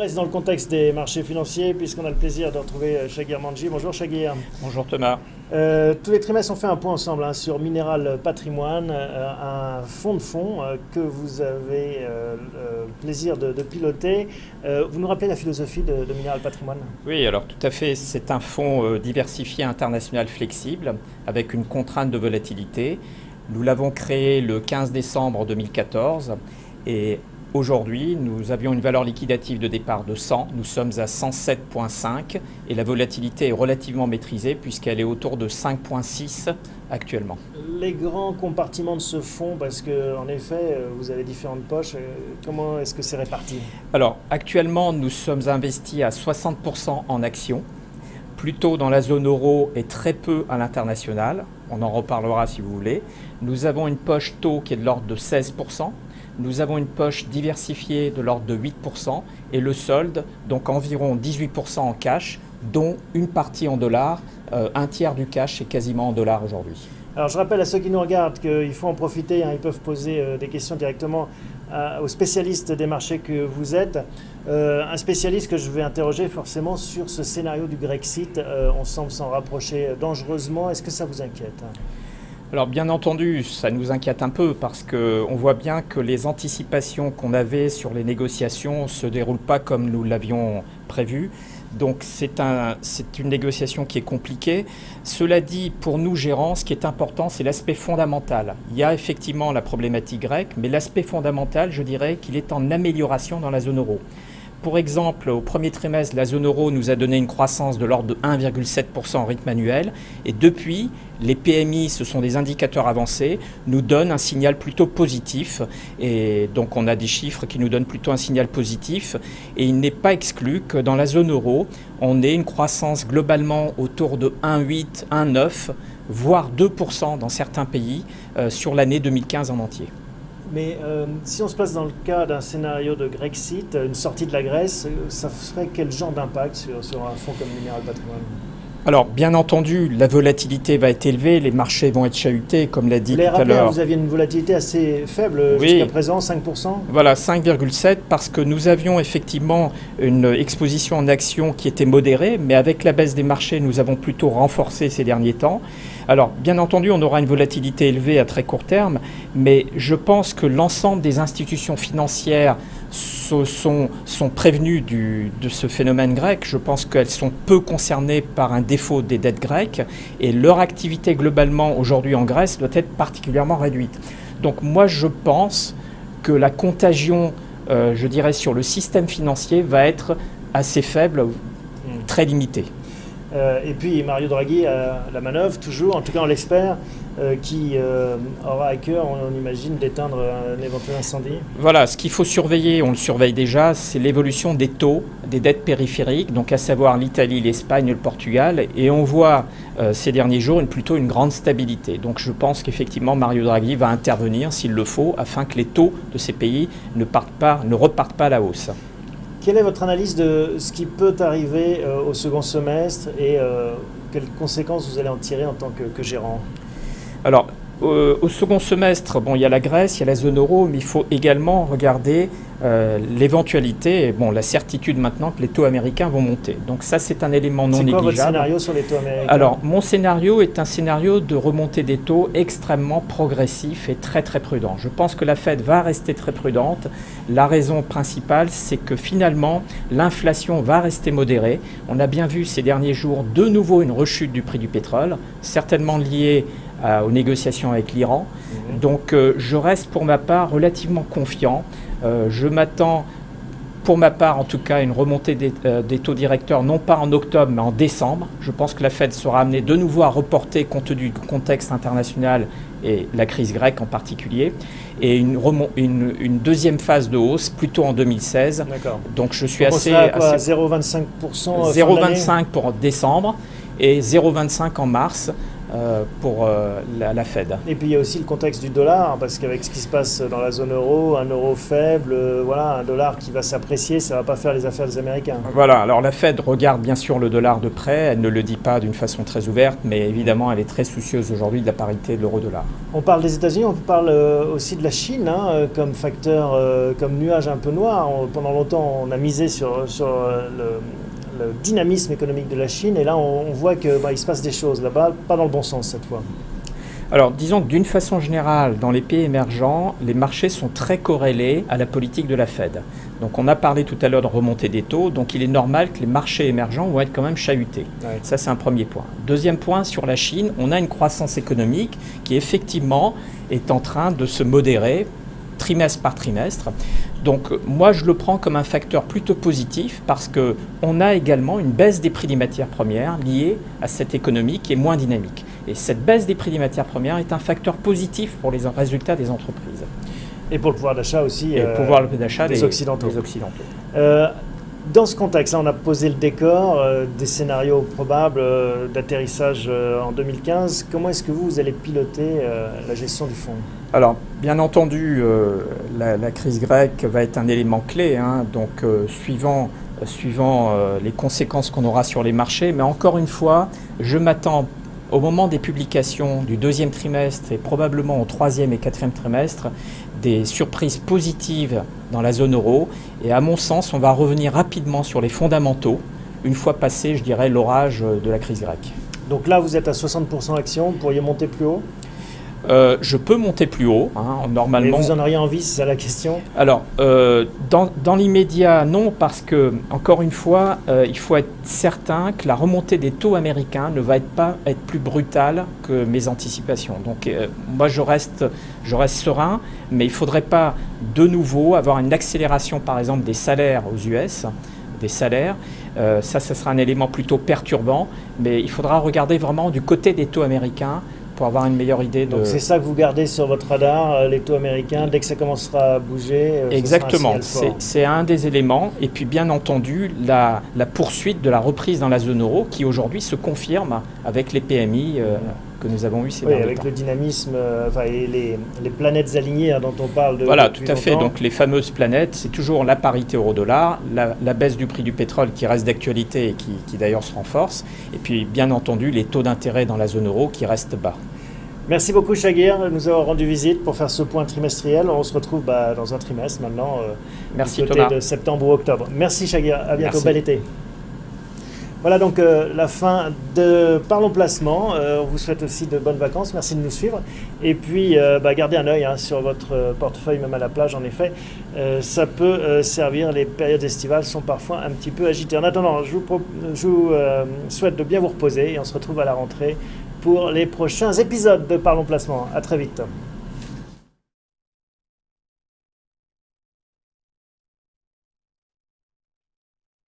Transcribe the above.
reste dans le contexte des marchés financiers puisqu'on a le plaisir de retrouver Shagir Manji. Bonjour Shagir. Bonjour Thomas. Tous les trimestres on fait un point ensemble sur Mineral Patrimoine, un fonds de fonds que vous avez le plaisir de piloter. Vous nous rappelez la philosophie de Mineral Patrimoine? Oui, alors tout à fait. C'est un fonds diversifié international flexible avec une contrainte de volatilité. Nous l'avons créé le 15 décembre 2014 et aujourd'hui, nous avions une valeur liquidative de départ de 100, nous sommes à 107,5 et la volatilité est relativement maîtrisée puisqu'elle est autour de 5,6 actuellement. Les grands compartiments de ce fonds, parce qu'en effet, vous avez différentes poches, comment est-ce que c'est réparti? Alors actuellement, nous sommes investis à 60% en actions, plutôt dans la zone euro et très peu à l'international. On en reparlera si vous voulez. Nous avons une poche taux qui est de l'ordre de 16%. Nous avons une poche diversifiée de l'ordre de 8% et le solde, donc environ 18% en cash, dont une partie en dollars. Un tiers du cash est quasiment en dollars aujourd'hui. Alors je rappelle à ceux qui nous regardent qu'il faut en profiter, ils peuvent poser des questions directement aux spécialistes des marchés que vous êtes. Un spécialiste que je vais interroger forcément sur ce scénario du Grexit, on semble s'en rapprocher dangereusement. Est-ce que ça vous inquiète ? Alors bien entendu, ça nous inquiète un peu parce qu'on voit bien que les anticipations qu'on avait sur les négociations ne se déroulent pas comme nous l'avions prévu. Donc c'est une négociation qui est compliquée. Cela dit, pour nous gérants, ce qui est important, c'est l'aspect fondamental. Il y a effectivement la problématique grecque, mais l'aspect fondamental, je dirais qu'il est en amélioration dans la zone euro. Pour exemple, au premier trimestre, la zone euro nous a donné une croissance de l'ordre de 1,7% en rythme annuel. Et depuis, les PMI, ce sont des indicateurs avancés, nous donnent un signal plutôt positif. Et donc, on a des chiffres qui nous donnent plutôt un signal positif. Et il n'est pas exclu que dans la zone euro, on ait une croissance globalement autour de 1,8, 1,9, voire 2% dans certains pays sur l'année 2015 en entier. Mais si on se place dans le cas d'un scénario de Grexit, une sortie de la Grèce, ça ferait quel genre d'impact sur un fonds comme Mineral Patrimoine ? Alors, bien entendu, la volatilité va être élevée, les marchés vont être chahutés, comme l'a dit tout à l'heure. Vous aviez une volatilité assez faible jusqu'à présent, 5%. Voilà, 5,7 parce que nous avions effectivement une exposition en actions qui était modérée, mais avec la baisse des marchés, nous avons plutôt renforcé ces derniers temps. Alors, bien entendu, on aura une volatilité élevée à très court terme, mais je pense que l'ensemble des institutions financières sont prévenues de ce phénomène grec. Je pense qu'elles sont peu concernées par un défaut des dettes grecques et leur activité globalement aujourd'hui en Grèce doit être particulièrement réduite. Donc moi, je pense que la contagion, je dirais, sur le système financier va être assez faible, très limitée. Et puis Mario Draghi a la manœuvre, toujours, en tout cas on l'espère, qui aura à cœur, on imagine, d'éteindre un éventuel incendie. Voilà, ce qu'il faut surveiller, on le surveille déjà, c'est l'évolution des taux, des dettes périphériques, donc à savoir l'Italie, l'Espagne, le Portugal, et on voit ces derniers jours plutôt une grande stabilité. Donc je pense qu'effectivement Mario Draghi va intervenir s'il le faut, afin que les taux de ces pays ne repartent pas à la hausse. Quelle est votre analyse de ce qui peut arriver au second semestre et quelles conséquences vous allez en tirer en tant que gérant ? Alors, au second semestre, bon, il y a la Grèce, il y a la zone euro, mais il faut également regarder l'éventualité, et bon, la certitude maintenant que les taux américains vont monter. Donc ça, c'est un élément non négligeable. C'est quoi votre scénario sur les taux américains ? Alors, mon scénario est un scénario de remontée des taux extrêmement progressif et très très prudent. Je pense que la Fed va rester très prudente. La raison principale, c'est que finalement, l'inflation va rester modérée. On a bien vu ces derniers jours de nouveau une rechute du prix du pétrole, certainement liée aux négociations avec l'Iran. Donc je reste pour ma part relativement confiant. Je m'attends pour ma part en tout cas à une remontée des taux directeurs, non pas en octobre mais en décembre. Je pense que la Fed sera amenée de nouveau à reporter compte tenu du contexte international et la crise grecque en particulier. Et une deuxième phase de hausse plutôt en 2016. D'accord. Donc je suis à 0,25% 0,25 pour décembre et 0,25 en mars. pour la Fed. Et puis il y a aussi le contexte du dollar, parce qu'avec ce qui se passe dans la zone euro, un euro faible, voilà, un dollar qui va s'apprécier, ça ne va pas faire les affaires des Américains. Voilà, alors la Fed regarde bien sûr le dollar de près, elle ne le dit pas d'une façon très ouverte, mais évidemment elle est très soucieuse aujourd'hui de la parité de l'euro-dollar. On parle des États-Unis, on parle aussi de la Chine comme facteur, comme nuage un peu noir. Pendant longtemps, on a misé sur le dynamisme économique de la Chine, et là on voit qu'il se passe des choses là-bas, pas dans le bon sens cette fois. Alors disons que d'une façon générale, dans les pays émergents, les marchés sont très corrélés à la politique de la Fed. Donc on a parlé tout à l'heure de remontée des taux, donc il est normal que les marchés émergents vont être quand même chahutés. Ouais. Ça c'est un premier point. Deuxième point, sur la Chine, on a une croissance économique qui effectivement est en train de se modérer trimestre par trimestre. Donc moi je le prends comme un facteur plutôt positif parce qu'on a également une baisse des prix des matières premières liée à cette économie qui est moins dynamique. Et cette baisse des prix des matières premières est un facteur positif pour les résultats des entreprises. Et pour le pouvoir d'achat aussi et le pouvoir d'achat des Occidentaux. Des Occidentaux. Dans ce contexte, on a posé le décor des scénarios probables d'atterrissage en 2015. Comment est-ce que vous allez piloter la gestion du fonds ? Alors, bien entendu, la crise grecque va être un élément clé, donc suivant les conséquences qu'on aura sur les marchés. Mais encore une fois, je m'attends au moment des publications du deuxième trimestre et probablement au troisième et quatrième trimestre, des surprises positives dans la zone euro. Et à mon sens, on va revenir rapidement sur les fondamentaux, une fois passé, je dirais, l'orage de la crise grecque. Donc là, vous êtes à 60% action, vous pourriez monter plus haut ? Je peux monter plus haut, normalement. Mais vous en auriez envie, c'est ça la question ? Alors, dans l'immédiat, non, parce que, encore une fois, il faut être certain que la remontée des taux américains ne va pas être plus brutale que mes anticipations. Donc, moi, je reste serein, mais il ne faudrait pas, de nouveau, avoir une accélération, par exemple, des salaires aux US, des salaires. Ça sera un élément plutôt perturbant, mais il faudra regarder vraiment du côté des taux américains pour avoir une meilleure idée de... Donc c'est ça que vous gardez sur votre radar, les taux américains, dès que ça commencera à bouger. Exactement, c'est un des éléments. Et puis bien entendu, la poursuite de la reprise dans la zone euro qui aujourd'hui se confirme avec les PMI que nous avons eu ces derniers temps. Avec le dynamisme et les planètes alignées dont on parle de voilà, tout à fait. Donc les fameuses planètes, c'est toujours la parité euro-dollar, la baisse du prix du pétrole qui reste d'actualité et qui d'ailleurs se renforce. Et puis bien entendu, les taux d'intérêt dans la zone euro qui restent bas. Merci beaucoup Chagir de nous avoir rendu visite pour faire ce point trimestriel. On se retrouve dans un trimestre maintenant, Merci, du côté Thomas. de septembre ou octobre. Merci Chagir, à bientôt, Merci. Bel été. Voilà donc la fin de Parlons Placement. On vous souhaite aussi de bonnes vacances. Merci de nous suivre. Et puis gardez un œil sur votre portefeuille, même à la plage en effet. Ça peut servir. Les périodes estivales sont parfois un petit peu agitées. En attendant, je vous souhaite de bien vous reposer et on se retrouve à la rentrée pour les prochains épisodes de Parlons Placement. À très vite.